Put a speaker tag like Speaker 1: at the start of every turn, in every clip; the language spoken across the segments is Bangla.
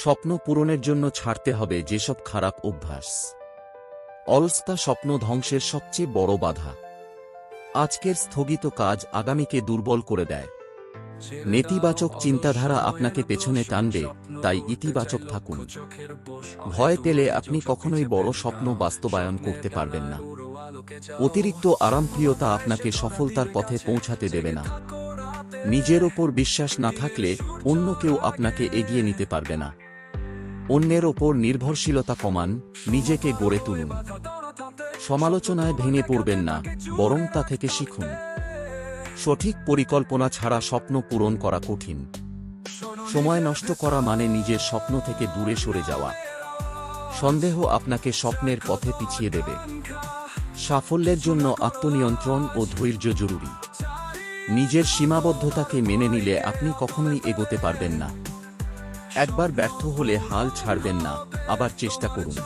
Speaker 1: স্বপ্ন পূরণের জন্য ছাড়তে হবে যেসব খারাপ অভ্যাস। অলসতা স্বপ্ন ধ্বংসের সবচেয়ে বড় বাধা। আজকের স্থগিত কাজ আগামীকে দুর্বল করে দেয়। নেতিবাচক চিন্তাধারা আপনাকে পেছনে টানবে, তাই ইতিবাচক থাকুন। ভয় পেলে আপনি কখনোই বড় স্বপ্ন বাস্তবায়ন করতে পারবেন না। অতিরিক্ত আরামপ্রিয়তা আপনাকে সফলতার পথে পৌঁছাতে দেবে না। নিজের ওপর বিশ্বাস না থাকলে অন্য কেউ আপনাকে এগিয়ে নিতে পারবে না। অন্যের ওপর নির্ভরশীলতা কমান, নিজেকে গড়ে তুলুন। সমালোচনায় ভেঙে পড়বেন না, বরং তা থেকে শিখুন। সঠিক পরিকল্পনা ছাড়া স্বপ্ন পূরণ করা কঠিন। সময় নষ্ট করা মানে নিজের স্বপ্ন থেকে দূরে সরে যাওয়া। সন্দেহ আপনাকে স্বপ্নের পথে পিছিয়ে দেবে। সাফল্যের জন্য আত্মনিয়ন্ত্রণ ও ধৈর্য জরুরি। নিজের সীমাবদ্ধতাকে মেনে নিলে আপনি কখনোই এগোতে পারবেন না। একবার ব্যর্থ হলে হাল ছাড়বেন না, আবার চেষ্টা করুন।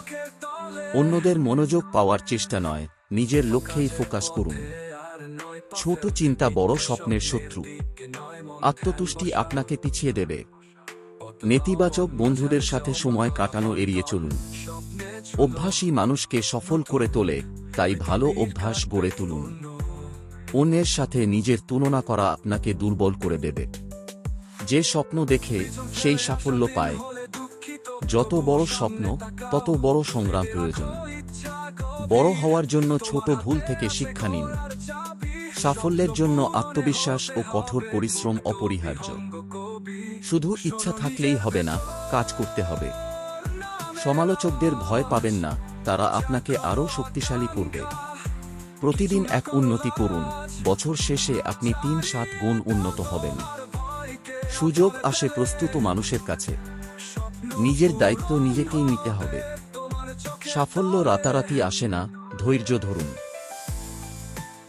Speaker 1: অন্যদের মনোযোগ পাওয়ার চেষ্টা নয়, নিজের লক্ষ্যেই ফোকাস করুন। ছোট চিন্তা বড় স্বপ্নের শত্রু। আত্মতুষ্টি আপনাকে পিছিয়ে দেবে। নেতিবাচক বন্ধুদের সাথে সময় কাটানো এড়িয়ে চলুন। অভ্যাসই মানুষকে সফল করে তোলে, তাই ভালো অভ্যাস গড়ে তুলুন। অন্যের সাথে নিজের তুলনা করা আপনাকে দুর্বল করে দেবে। যে স্বপ্ন দেখে সেই সাফল্য পায়। যত বড় স্বপ্ন, তত বড় সংগ্রাম প্রয়োজন। বড় হওয়ার জন্য ছোট ভুল থেকে শিক্ষা নিন। সাফল্যের জন্য আত্মবিশ্বাস ও কঠোর পরিশ্রম অপরিহার্য। শুধু ইচ্ছা থাকলেই হবে না, কাজ করতে হবে। সমালোচকদের ভয় পাবেন না, তারা আপনাকে আরও শক্তিশালী করবে। প্রতিদিন এক উন্নতি করুন, বছর শেষে আপনি ৩-৭ গুণ উন্নত হবেন। সুযোগ আসে প্রস্তুত মানুষের কাছে। নিজের দায়িত্ব নিজেকেই নিতে হবে। সাফল্য রাতারাতি আসে না, ধৈর্য ধরুন।